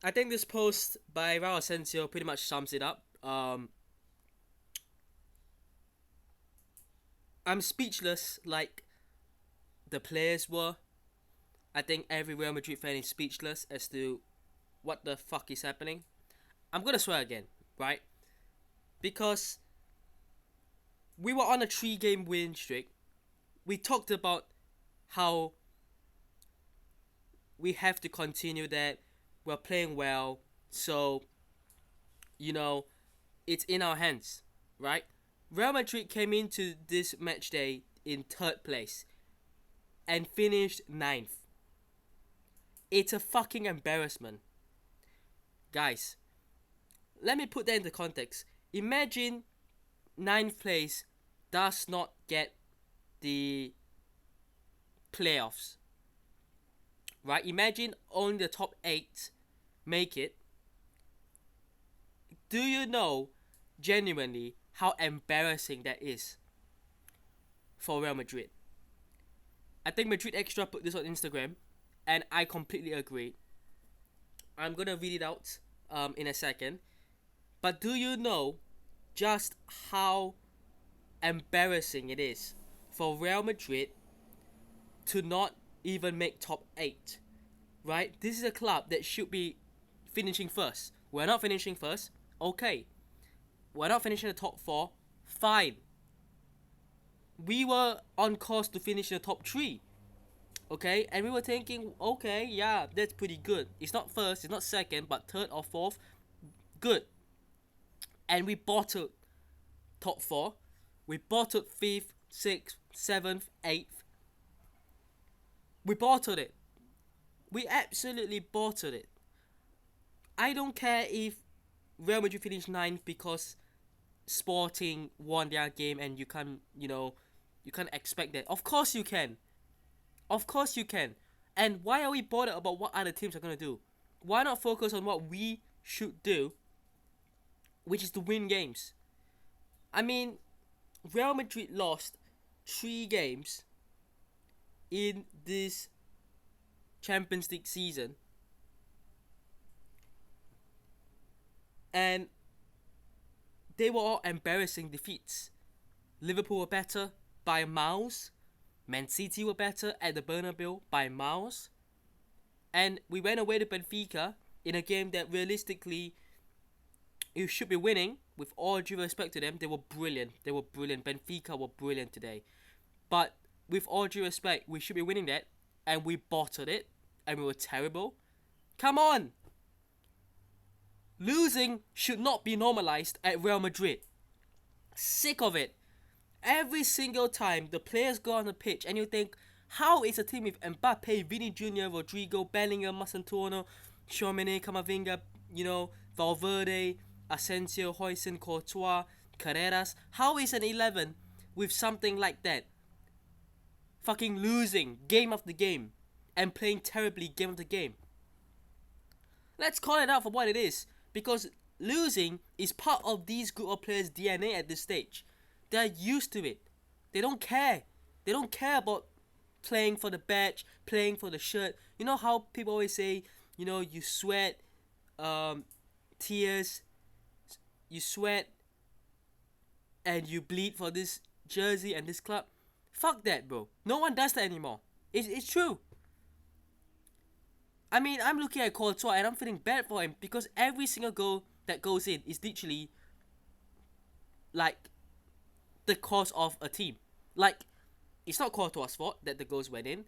I think this post by Raul Asensio pretty much sums it up. I'm speechless like the players were. I think every Real Madrid fan is speechless as to what the fuck is happening. I'm gonna swear again, right? Because we were on a 3-game win streak. We talked about how we have to continue that. We're playing well, so you know it's in our hands, right? Real Madrid came into this match day in third place and finished ninth. It's a fucking embarrassment. Guys, let me put that into context. Imagine ninth place does not get the playoffs. Right? Imagine only the top 8 make it. Do you know genuinely how embarrassing that is for Real Madrid? I think Madrid Extra put this on Instagram, and I completely agree. I'm gonna read it out in a second. But do you know just how embarrassing it is for Real Madrid to not even make top 8? Right? This is a club that should be finishing first. We're not finishing first. Okay. We're not finishing the top 4. Fine. We were on course to finish in the top 3. Okay? And we were thinking, okay, yeah, that's pretty good. It's not first, it's not second, but third or fourth. Good. And we bottled top 4. We bottled 5th, 6th, 7th, 8th. We bottled it. We absolutely bottled it. I don't care if Real Madrid finished 9th because Sporting won their game and you can't expect that. Of course you can. Of course you can. And why are we bothered about what other teams are going to do? Why not focus on what we should do, which is to win games? I mean, Real Madrid lost 3 games in this Champions League season. And they were all embarrassing defeats. Liverpool were better by miles. Man City were better at the Bernabeu by miles. And we went away to Benfica in a game that realistically you should be winning. With all due respect to them, they were brilliant. Benfica were brilliant today. But with all due respect, we should be winning that. And we bottled it. And we were terrible. Come on! Losing should not be normalized at Real Madrid. Sick of it. Every single time the players go on the pitch and you think, how is a team with Mbappe, Vini Jr., Rodrigo, Bellingham, Masantuono, Tchouaméni, Camavinga, Valverde, Asensio, Huijsen, Courtois, Carreras, how is an 11 with something like that fucking losing game after game and playing terribly game after game? Let's call it out for what it is. Because losing is part of these group of players' DNA at this stage. They're used to it. They don't care. They don't care about playing for the badge, playing for the shirt. You know how people always say, you sweat, tears, you sweat, and you bleed for this jersey and this club? Fuck that, bro. No one does that anymore. It's true. I mean, I'm looking at Courtois and I'm feeling bad for him because every single goal that goes in is literally like the cause of a team. Like, it's not Courtois' fault that the goals went in.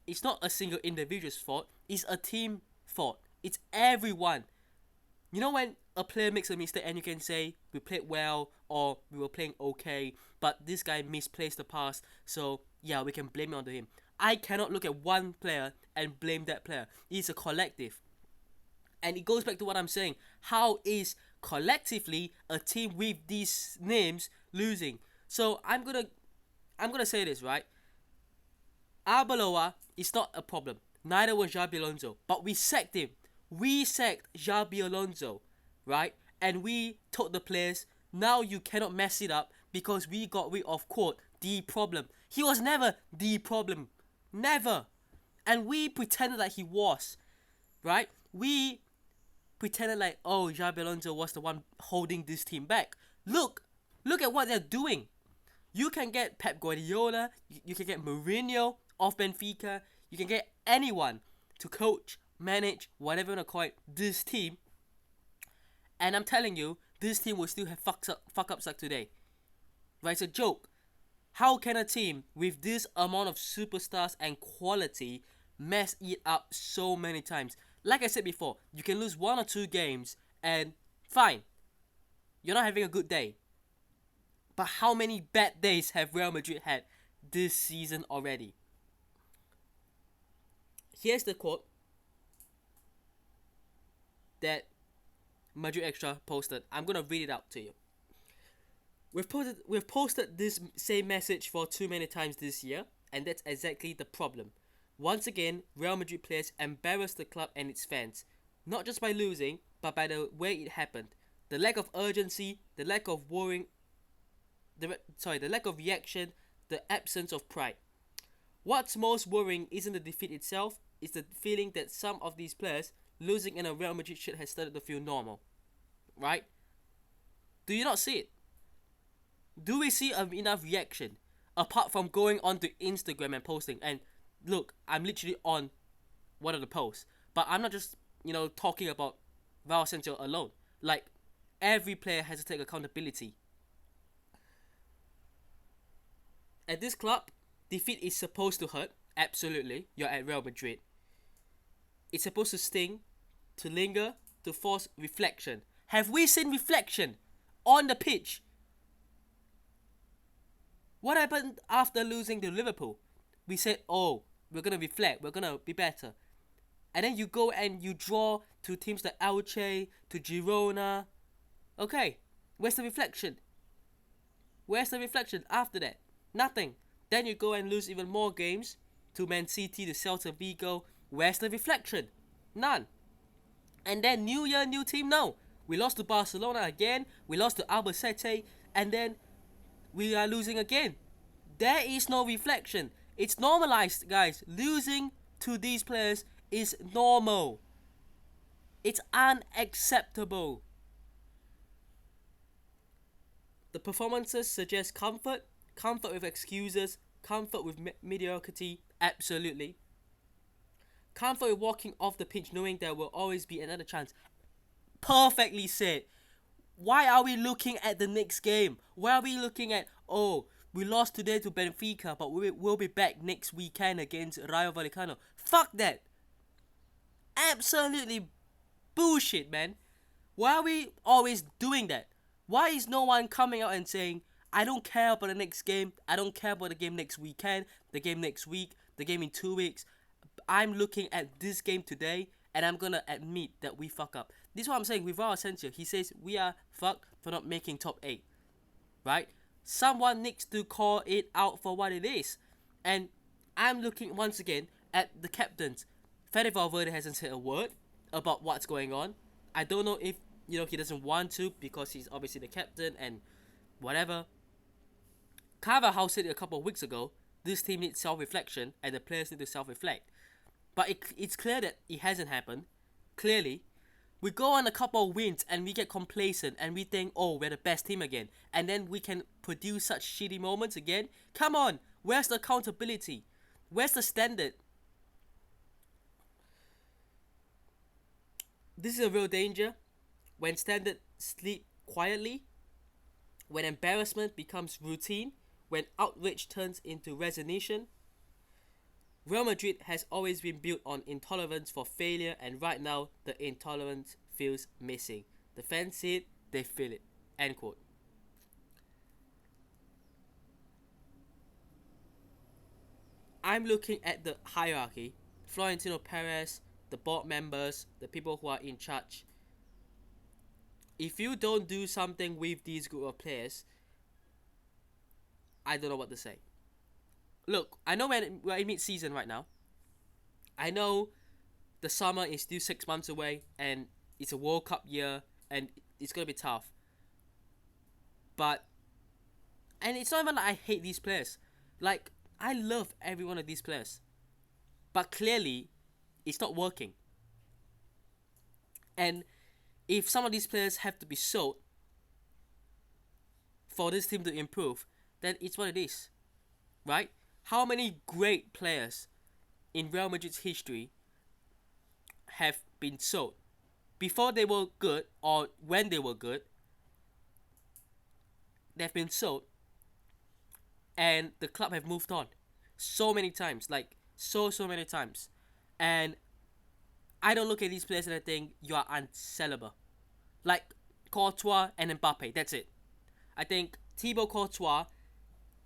It's not a single individual's fault. It's a team fault. It's everyone. You know when a player makes a mistake and you can say, we played well or we were playing okay, but this guy misplaced the pass, so yeah, we can blame it onto him. I cannot look at one player and blame that player. It's a collective. And it goes back to what I'm saying. How is collectively a team with these names losing? So I'm gonna say this, right? Arbeloa is not a problem. Neither was Xabi Alonso. But we sacked him. We sacked Xabi Alonso, right? And we told the players, now you cannot mess it up because we got rid of, quote, the problem. He was never the problem. Never. And we pretended that he was, right? We pretended like, oh, Xabi Alonso was the one holding this team back. Look at what they're doing. You can get Pep Guardiola, you can get Mourinho of Benfica, you can get anyone to coach, manage, whatever you want to call it, this team. And I'm telling you, this team will still have fuck-ups like today. Right, it's a joke. How can a team with this amount of superstars and quality mess it up so many times? Like I said before, you can lose 1 or 2 games and fine, you're not having a good day. But how many bad days have Real Madrid had this season already? Here's the quote that Madrid Extra posted. I'm gonna read it out to you. We've posted this same message for too many times this year, and that's exactly the problem. Once again, Real Madrid players embarrassed the club and its fans, not just by losing, but by the way it happened. The lack of urgency, the lack of worrying, the lack of reaction, the absence of pride. What's most worrying isn't the defeat itself, it's the feeling that some of these players losing in a Real Madrid shirt has started to feel normal. Right? Do you not see it? Do we see enough reaction apart from going onto Instagram and posting? And look, I'm literally on one of the posts, but I'm not just talking about Raul Sancho alone. Like, every player has to take accountability. At this club, defeat is supposed to hurt. Absolutely, you're at Real Madrid. It's supposed to sting, to linger, to force reflection. Have we seen reflection on the pitch? What happened after losing to Liverpool? We said, oh, we're going to reflect, we're going to be better. And then you go and you draw to teams like Elche, to Girona. Okay, where's the reflection? Where's the reflection after that? Nothing. Then you go and lose even more games to Man City, to Celta Vigo. Where's the reflection? None. And then new year, new team. No. We lost to Barcelona again. We lost to Albacete. And then we are losing again. There is no reflection. It's normalized, guys. Losing to these players is normal. It's unacceptable. The performances suggest comfort with excuses, comfort with mediocrity, absolutely. Comfort with walking off the pitch knowing there will always be another chance. Perfectly said. Why are we looking at the next game? Why are we looking at, oh, we lost today to Benfica, but we'll be back next weekend against Rayo Vallecano? Fuck that. Absolutely bullshit, man. Why are we always doing that? Why is no one coming out and saying, I don't care about the next game, I don't care about the game next weekend, the game next week, the game in 2 weeks. I'm looking at this game today, and I'm gonna admit that we fuck up. This is what I'm saying with Raul Sancho. He says we are fucked for not making top 8. Right? Someone needs to call it out for what it is. And I'm looking once again at the captains. Fede Valverde hasn't said a word about what's going on. I don't know if he doesn't want to because he's obviously the captain and whatever. Carvajal said it a couple of weeks ago. This team needs self-reflection and the players need to self-reflect. But it's clear that it hasn't happened. Clearly. We go on a couple of wins and we get complacent and we think, oh, we're the best team again. And then we can produce such shitty moments again. Come on, where's the accountability? Where's the standard? This is a real danger. When standards sleep quietly, when embarrassment becomes routine, when outrage turns into resignation. Real Madrid has always been built on intolerance for failure, and right now the intolerance feels missing. The fans see it, they feel it. End quote. I'm looking at the hierarchy. Florentino Perez, the board members, the people who are in charge. If you don't do something with these group of players, I don't know what to say. Look, I know we're in mid-season right now. I know the summer is still 6 months away and it's a World Cup year and it's going to be tough. And it's not even like I hate these players. Like, I love every one of these players. But clearly, it's not working. And if some of these players have to be sold for this team to improve, then it's what it is, right? How many great players in Real Madrid's history have been sold before they were good, or when they were good? They've been sold, and the club have moved on so many times, like so many times. And I don't look at these players and I think you are unsellable. Like Courtois and Mbappe, that's it. I think Thibaut Courtois,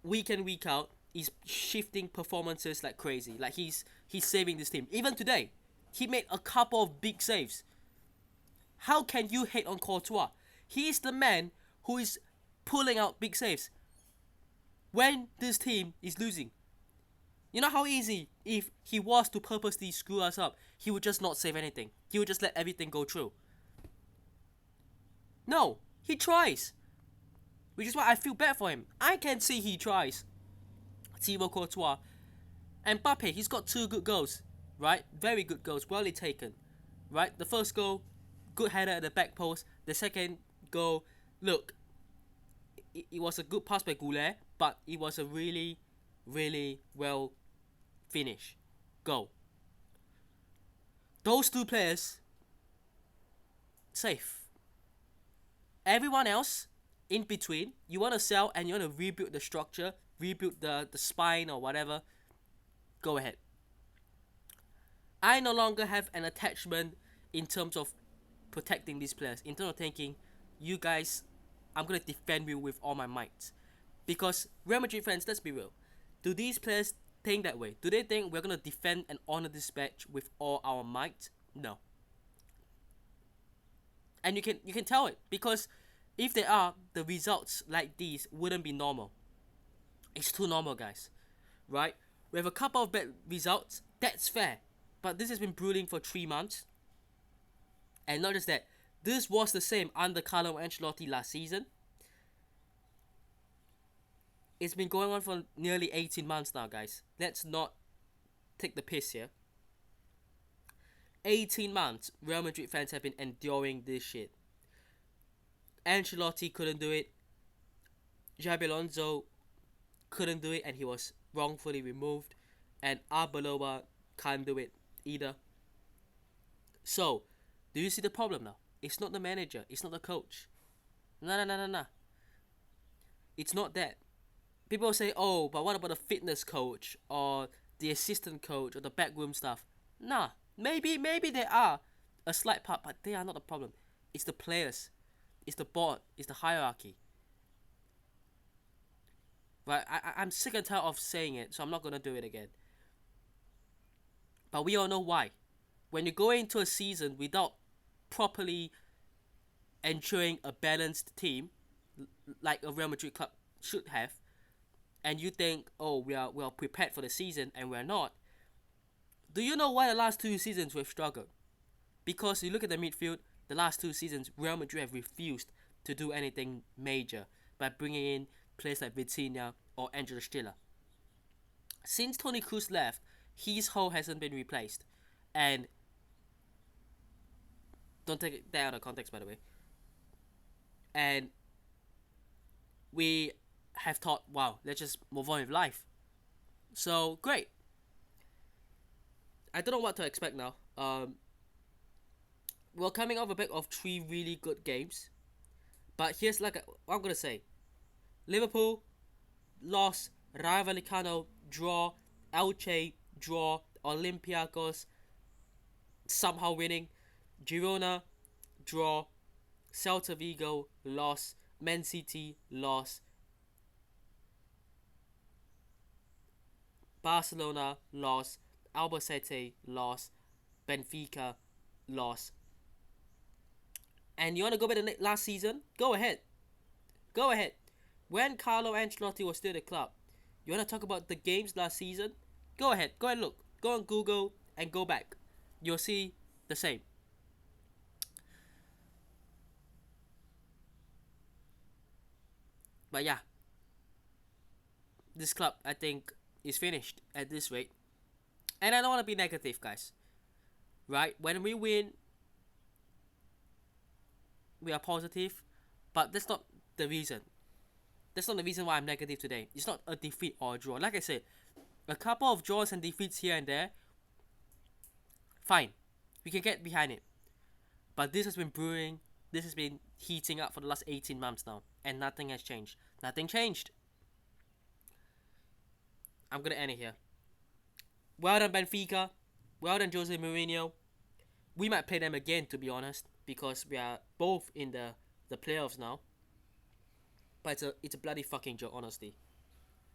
week in week out, is shifting performances like crazy. Like he's saving this team. Even today, he made a couple of big saves. How can you hate on Courtois? He is the man who is pulling out big saves when this team is losing. You know how easy, if he was to purposely screw us up, he would just not save anything. He would just let everything go through. No, he tries. Which is why I feel bad for him. I can see he tries. Thibaut Courtois. And Mbappe, he's got 2 good goals. Right? Very good goals. Well taken. Right? The first goal, good header at the back post. The second goal, look, it was a good pass by Goulet, but it was a really, really well finished goal. Those 2 players, safe. Everyone else, in between, you want to sell and you want to rebuild the structure, rebuild the spine or whatever, go ahead. I no longer have an attachment in terms of protecting these players, in terms of thinking, you guys, I'm going to defend you with all my might. Because Real Madrid fans, let's be real, do these players think that way? Do they think we're going to defend and honor this match with all our might? No. And you can tell it, because if they are, the results like these wouldn't be normal. It's too normal, guys. Right? We have a couple of bad results, that's fair. But this has been brewing for 3 months. And not just that, this was the same under Carlo Ancelotti last season. It's been going on for nearly 18 months now, guys. Let's not take the piss here. 18 months, Real Madrid fans have been enduring this shit. Ancelotti couldn't do it. Xabi Alonso couldn't do it, and he was wrongfully removed. And Arbeloa can't do it either. So, do you see the problem now? It's not the manager. It's not the coach. No. It's not that. People say, oh, but what about the fitness coach or the assistant coach or the backroom staff? Nah, maybe they are a slight part, but they are not the problem. It's the players. It's the board. It's the hierarchy. Right? I'm sick and tired of saying it, so I'm not going to do it again. But we all know why. When you go into a season without properly ensuring a balanced team, like a Real Madrid club should have, and you think, oh, we are prepared for the season, and we're not, do you know why the last 2 seasons we've struggled? Because you look at the midfield, the last 2 seasons, Real Madrid have refused to do anything major by bringing in players like Vitinha or Angelo Stiller. Since Toni Kroos left, his hole hasn't been replaced. And don't take that out of context, by the way. And we have thought, wow, let's just move on with life. So, great. I don't know what to expect now. We're coming off a back of 3 really good games. But here's what I'm going to say. Liverpool, loss. Rayo Vallecano, draw. Elche, draw. Olympiacos, somehow winning. Girona, draw. Celta Vigo, loss. Man City, loss. Barcelona, loss. Albacete, loss. Benfica, loss. And you want to go back to last season? Go ahead. Go ahead. When Carlo Ancelotti was still at the club, you want to talk about the games last season? Go ahead. Go and look. Go on Google and go back. You'll see the same. But yeah. This club, I think, is finished at this rate. And I don't want to be negative, guys. Right? When we win, we are positive, but that's not the reason. That's not the reason why I'm negative today. It's not a defeat or a draw. Like I said, a couple of draws and defeats here and there, fine. We can get behind it. But this has been brewing, this has been heating up for the last 18 months now, and nothing has changed. Nothing changed. I'm going to end it here. Well done, Benfica. Well done, Jose Mourinho. We might play them again, to be honest, because we are both in the playoffs now. But it's a bloody fucking joke, honestly.